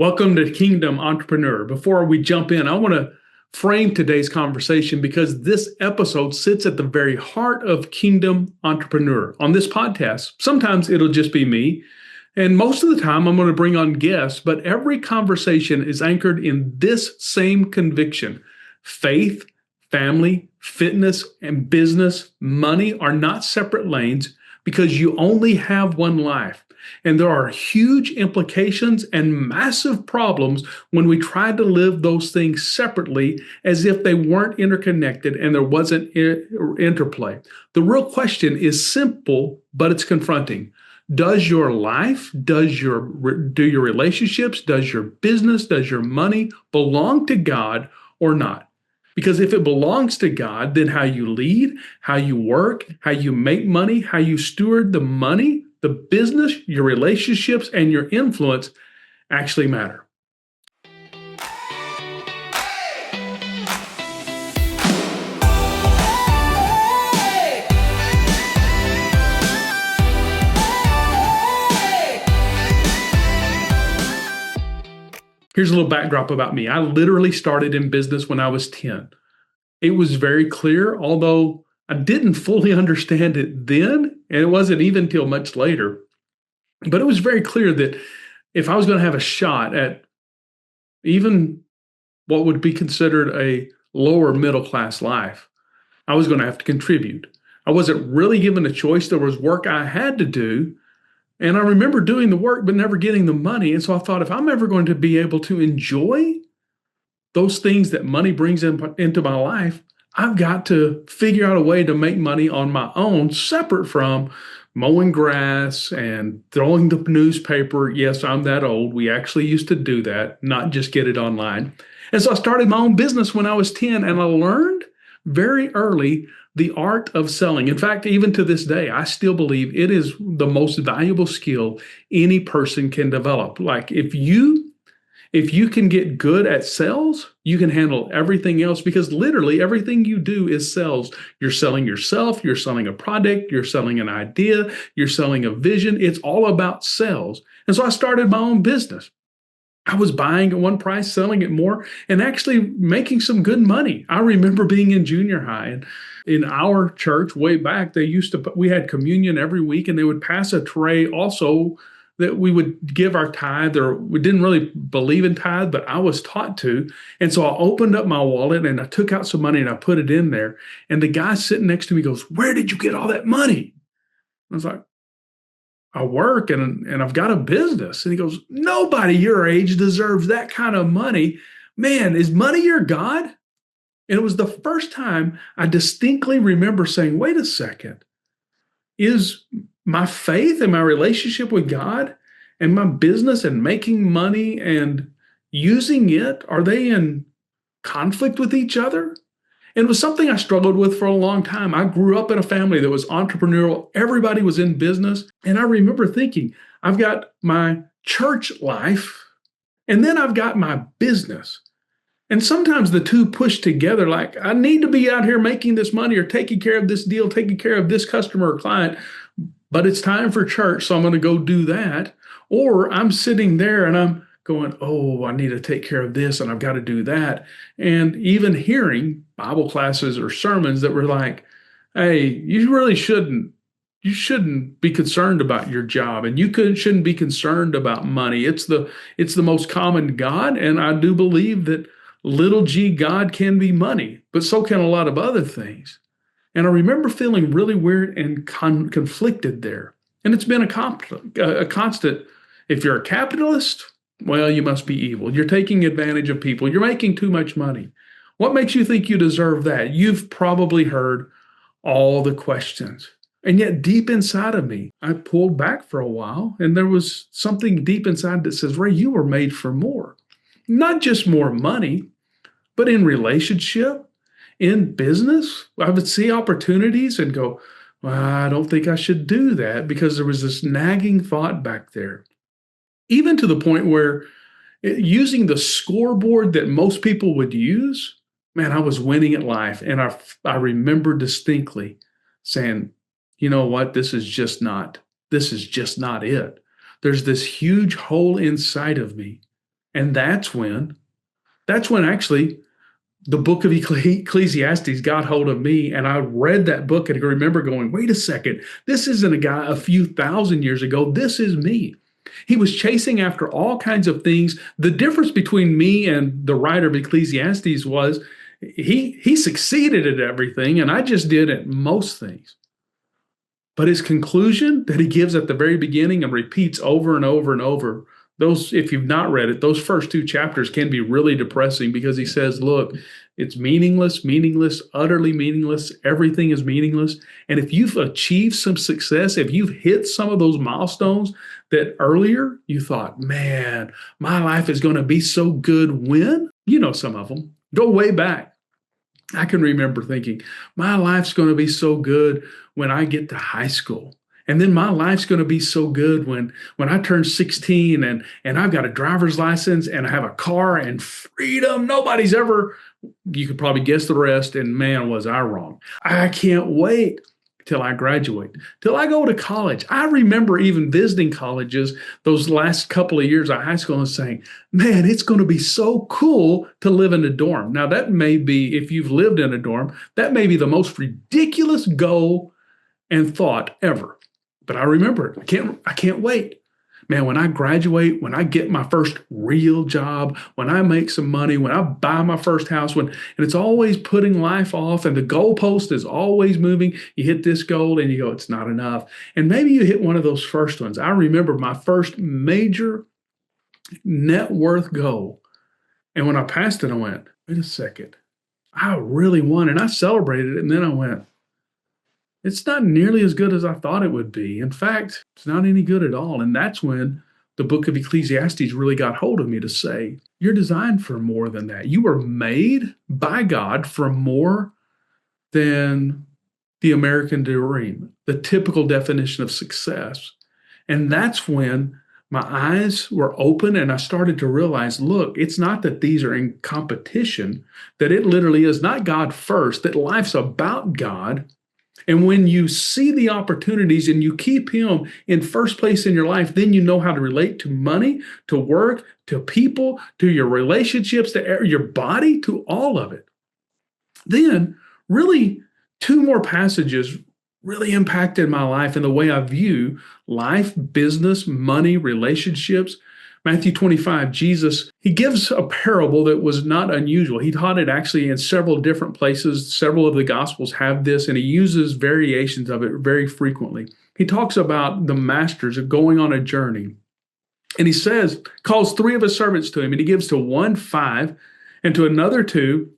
Welcome to Kingdom Entrepreneur. Before we jump in, I want to frame today's conversation because this episode sits at the very heart of Kingdom Entrepreneur. On this podcast, sometimes it'll just be me, and most of the time I'm going to bring on guests, but every conversation is anchored in this same conviction. Faith, family, fitness, and business, money are not separate lanes because you only have one life. And there are huge implications and massive problems when we try to live those things separately as if they weren't interconnected and there wasn't interplay. The real question is simple, but it's confronting. Does your life, do your relationships, does your business, does your money belong to God or not? Because if it belongs to God, then how you lead, how you work, how you make money, how you steward the money, the business, your relationships, and your influence actually matter. Here's a little backdrop about me. I literally started in business when I was 10. It was very clear, although I didn't fully understand it then, and it wasn't even until much later. But it was very clear that if I was going to have a shot at even what would be considered a lower middle class life, I was going to have to contribute. I wasn't really given a choice. There was work I had to do. And I remember doing the work, but never getting the money. And so I thought, if I'm ever going to be able to enjoy those things that money brings into my life, I've got to figure out a way to make money on my own, separate from mowing grass and throwing the newspaper. Yes, I'm that old. We actually used to do that, not just get it online. And so I started my own business when I was 10, and I learned very early the art of selling. In fact, even to this day, I still believe it is the most valuable skill any person can develop. Like if you can get good at sales, you can handle everything else, because literally everything you do is sales. You're selling yourself, you're selling a product, you're selling an idea, you're selling a vision. It's all about sales. And so I started my own business. I was buying at one price, selling at more, and actually making some good money. I remember being in junior high, and in our church way back, we had communion every week, and they would pass a tray also that we would give our tithe, or we didn't really believe in tithe, but I was taught to. And so I opened up my wallet and I took out some money and I put it in there. And the guy sitting next to me goes, "Where did you get all that money?" I was like, "I work and I've got a business." And he goes, "Nobody your age deserves that kind of money. Man, is money your God?" And it was the first time I distinctly remember saying, wait a second, is my faith and my relationship with God and my business and making money and using it, are they in conflict with each other? And it was something I struggled with for a long time. I grew up in a family that was entrepreneurial. Everybody was in business. And I remember thinking, I've got my church life, and then I've got my business. And sometimes the two push together, like I need to be out here making this money or taking care of this deal, taking care of this customer or client, but it's time for church, so I'm going to go do that. Or I'm sitting there and I'm going, oh, I need to take care of this and I've got to do that. And even hearing Bible classes or sermons that were like, hey, you shouldn't be concerned about your job, and shouldn't be concerned about money. It's the most common God, and I do believe that little g God can be money, but so can a lot of other things. And I remember feeling really weird and conflicted there. And it's been a constant. If you're a capitalist, well, you must be evil. You're taking advantage of people. You're making too much money. What makes you think you deserve that? You've probably heard all the questions. And yet deep inside of me, I pulled back for a while, and there was something deep inside that says, Ray, you were made for more. Not just more money, but in relationship, in business. I would see opportunities and go, well, I don't think I should do that, because there was this nagging thought back there. Even to the point where using the scoreboard that most people would use, man, I was winning at life. And I remember distinctly saying, you know what, this is just not it. There's this huge hole inside of me And that's when actually the book of Ecclesiastes got hold of me, and I read that book and I remember going, wait a second, this isn't a guy a few thousand years ago. This is me. He was chasing after all kinds of things. The difference between me and the writer of Ecclesiastes was he succeeded at everything, and I just did at most things. But his conclusion that he gives at the very beginning and repeats over and over and over, those, if you've not read it, those first two chapters can be really depressing because he says, look, it's meaningless, meaningless, utterly meaningless. Everything is meaningless. And if you've achieved some success, if you've hit some of those milestones that earlier you thought, man, my life is going to be so good when, some of them go way back. I can remember thinking, my life's going to be so good when I get to high school. And then my life's going to be so good when I turn 16 and I've got a driver's license and I have a car and freedom. Nobody's ever, you could probably guess the rest. And man, was I wrong. I can't wait till I graduate, till I go to college. I remember even visiting colleges those last couple of years of high school and saying, man, it's going to be so cool to live in a dorm. Now, that may be, if you've lived in a dorm, that may be the most ridiculous goal and thought ever. But I remember it. I can't wait. Man, when I graduate, when I get my first real job, when I make some money, when I buy my first house, and it's always putting life off and the goalpost is always moving. You hit this goal and you go, it's not enough. And maybe you hit one of those first ones. I remember my first major net worth goal. And when I passed it, I went, wait a second, I really won. And I celebrated it. And then I went, it's not nearly as good as I thought it would be. In fact, it's not any good at all. And that's when the book of Ecclesiastes really got hold of me to say, you're designed for more than that. You were made by God for more than the American dream, the typical definition of success. And that's when my eyes were open and I started to realize, look, it's not that these are in competition, that it literally is not God first, that life's about God. And when you see the opportunities and you keep him in first place in your life, then you know how to relate to money, to work, to people, to your relationships, to your body, to all of it. Then really two more passages really impacted my life and the way I view life, business, money, relationships. Matthew 25, Jesus, he gives a parable that was not unusual. He taught it actually in several different places. Several of the Gospels have this, and he uses variations of it very frequently. He talks about the masters going on a journey. And he says, calls three of his servants to him, and he gives to one 5, and to another 2,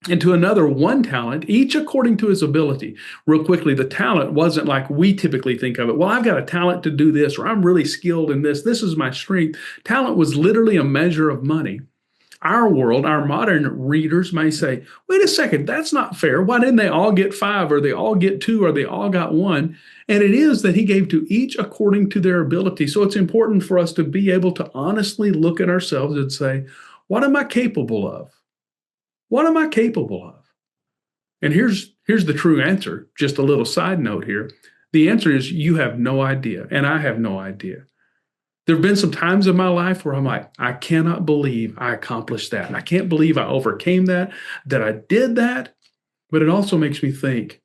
and to another 1 talent, each according to his ability. Real quickly, the talent wasn't like we typically think of it. Well, I've got a talent to do this, or I'm really skilled in this. This is my strength. Talent was literally a measure of money. Our world, our modern readers may say, wait a second, that's not fair. Why didn't they all get 5, or they all get 2, or they all got 1? And it is that he gave to each according to their ability. So it's important for us to be able to honestly look at ourselves and say, what am I capable of? What am I capable of? And here's the true answer. Just a little side note here. The answer is you have no idea, and I have no idea. There have been some times in my life where I'm like, I cannot believe I accomplished that. And I can't believe I overcame that I did that. But it also makes me think,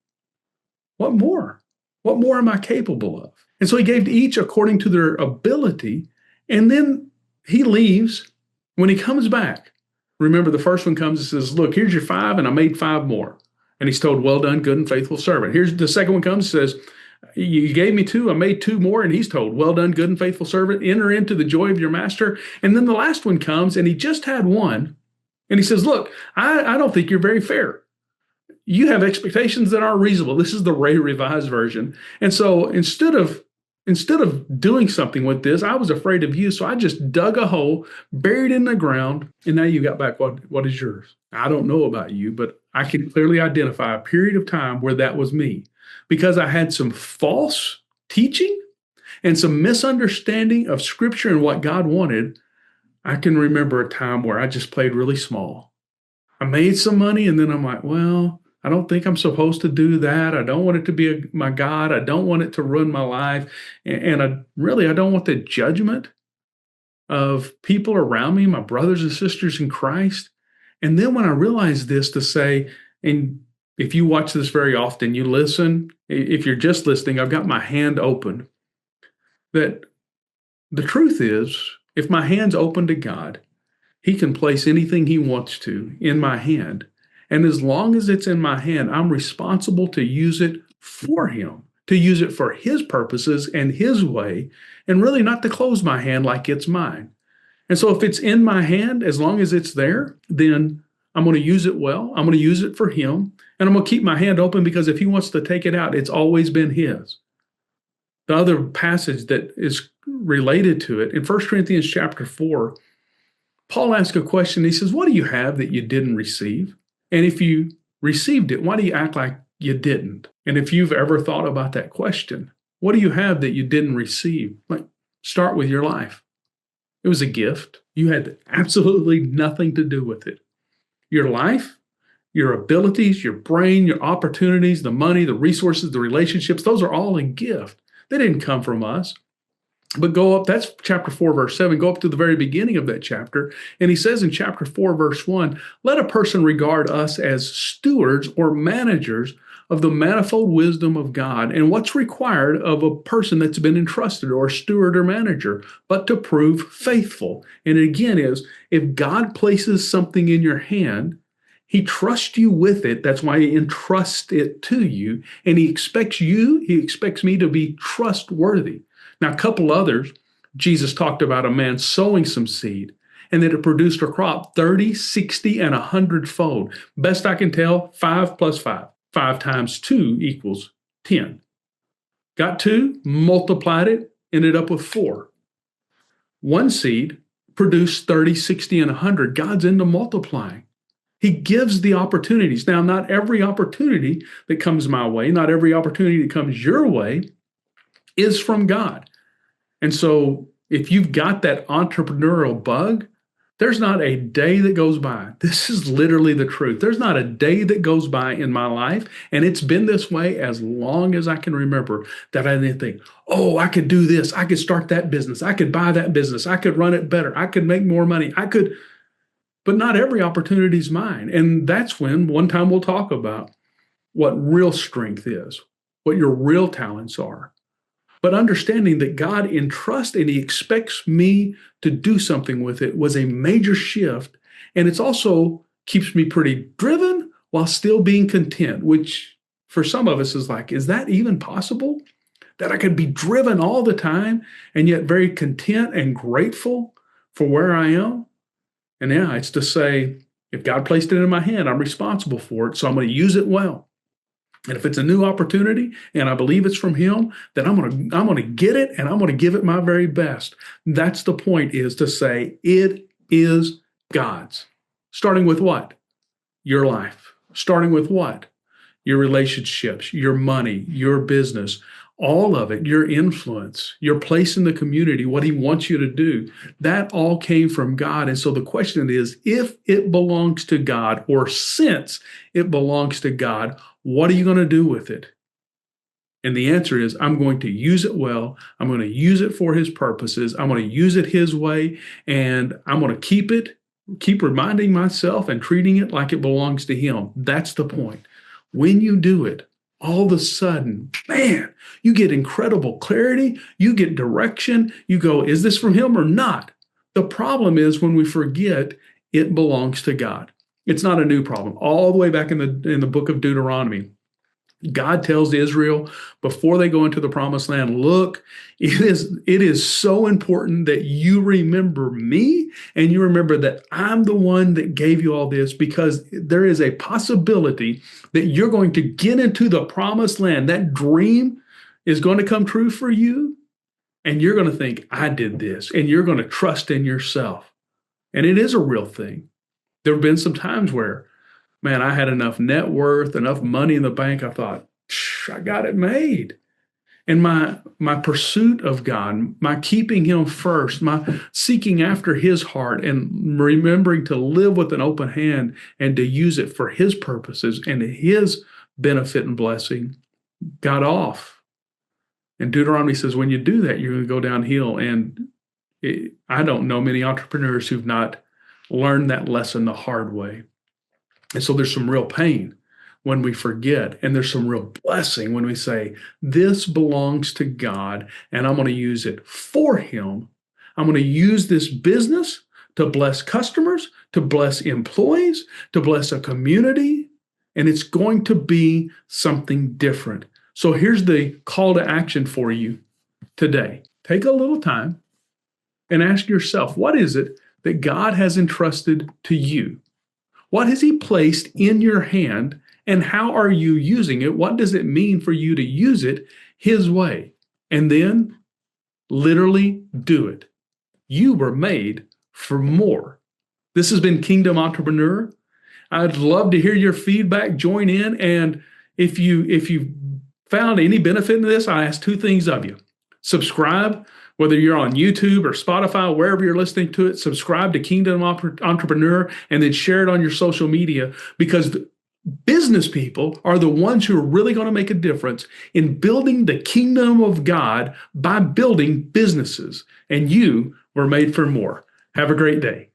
what more? What more am I capable of? And so he gave to each according to their ability. And then he leaves. When he comes back, remember, the first one comes and says, look, here's your 5, and I made 5 more. And he's told, well done, good and faithful servant. Here's the second one comes and says, you gave me 2, I made 2 more. And he's told, well done, good and faithful servant. Enter into the joy of your master. And then the last one comes, and he just had 1. And he says, look, I don't think you're very fair. You have expectations that aren't reasonable. This is the Ray Revised version. And so instead of doing something with this, I was afraid of you. So I just dug a hole, buried in the ground, and now you got back what is yours. I don't know about you, but I can clearly identify a period of time where that was me, because I had some false teaching and some misunderstanding of Scripture and what God wanted. I can remember a time where I just played really small. I made some money, and then I'm like, well, I don't think I'm supposed to do that. I don't want it to be my God. I don't want it to run my life. And I don't want the judgment of people around me, my brothers and sisters in Christ. And then when I realized this, to say, and if you watch this very often, you listen, if you're just listening, I've got my hand open, that the truth is, if my hand's open to God, He can place anything He wants to in my hand. And as long as it's in my hand, I'm responsible to use it for Him, to use it for His purposes and His way, and really not to close my hand like it's mine. And so if it's in my hand, as long as it's there, then I'm going to use it well. I'm going to use it for Him. And I'm going to keep my hand open, because if He wants to take it out, it's always been His. The other passage that is related to it, in 1 Corinthians chapter 4, Paul asks a question. He says, what do you have that you didn't receive? And if you received it, why do you act like you didn't? And if you've ever thought about that question, what do you have that you didn't receive? Like, start with your life. It was a gift. You had absolutely nothing to do with it. Your life, your abilities, your brain, your opportunities, the money, the resources, the relationships, those are all a gift. They didn't come from us. But go up, that's chapter 4, verse 7. Go up to the very beginning of that chapter. And he says in chapter 4, verse 1, let a person regard us as stewards or managers of the manifold wisdom of God, and what's required of a person that's been entrusted, or a steward or manager, but to prove faithful. And it again is, if God places something in your hand, He trusts you with it. That's why He entrusts it to you. And He expects me to be trustworthy. Now, a couple others, Jesus talked about a man sowing some seed, and that it produced a crop 30, 60, and 100-fold. Best I can tell, 5 plus 5. 5 times 2 equals 10. Got 2, multiplied it, ended up with 4. One seed produced 30, 60, and 100. God's into multiplying. He gives the opportunities. Now, not every opportunity that comes my way, not every opportunity that comes your way is from God. And so if you've got that entrepreneurial bug, there's not a day that goes by. This is literally the truth. There's not a day that goes by in my life, and it's been this way as long as I can remember, that I didn't think, oh, I could do this. I could start that business. I could buy that business. I could run it better. I could make more money. But not every opportunity is mine. And that's when one time we'll talk about what real strength is, what your real talents are. But understanding that God entrusts and He expects me to do something with it was a major shift. And it's also keeps me pretty driven while still being content, which for some of us is like, is that even possible? That I could be driven all the time and yet very content and grateful for where I am? And yeah, it's to say, if God placed it in my hand, I'm responsible for it. So I'm going to use it well. And if it's a new opportunity and I believe it's from Him, then I'm going to get it, and I'm going to give it my very best. That's the point, is to say it is God's. Starting with what? Your life. Starting with what? Your relationships, your money, your business, all of it, your influence, your place in the community, what He wants you to do. That all came from God. And so the question is, if it belongs to God, or since it belongs to God, what are you going to do with it? And the answer is, I'm going to use it well. I'm going to use it for His purposes. I'm going to use it His way, and I'm going to keep reminding myself and treating it like it belongs to Him. That's the point. When you do it, all of a sudden, man, you get incredible clarity. You get direction. You go, is this from Him or not? The problem is when we forget it belongs to God. It's not a new problem. All the way back in the book of Deuteronomy, God tells Israel before they go into the promised land, look, it is so important that you remember me, and you remember that I'm the one that gave you all this, because there is a possibility that you're going to get into the promised land. That dream is going to come true for you, and you're going to think, I did this, and you're going to trust in yourself. And it is a real thing. There have been some times where, man, I had enough net worth, enough money in the bank. I thought, I got it made. And my pursuit of God, my keeping Him first, my seeking after His heart, and remembering to live with an open hand and to use it for His purposes and His benefit and blessing, got off. And Deuteronomy says, when you do that, you're going to go downhill. And I don't know many entrepreneurs who've not learned that lesson the hard way. And so there's some real pain when we forget, and there's some real blessing when we say, this belongs to God, and I'm going to use it for Him. I'm going to use this business to bless customers, to bless employees, to bless a community, and it's going to be something different. So here's the call to action for you today. Take a little time and ask yourself, what is it that God has entrusted to you? What has He placed in your hand, and how are you using it? What does it mean for you to use it His way? And then literally do it. You were made for more. This has been Kingdom Entrepreneur. I'd love to hear your feedback. Join in. And if you found any benefit in this, I ask two things of you. Subscribe, whether you're on YouTube or Spotify, wherever you're listening to it, subscribe to Kingdom Entrepreneur and then share it on your social media, because business people are the ones who are really going to make a difference in building the kingdom of God by building businesses. And you were made for more. Have a great day.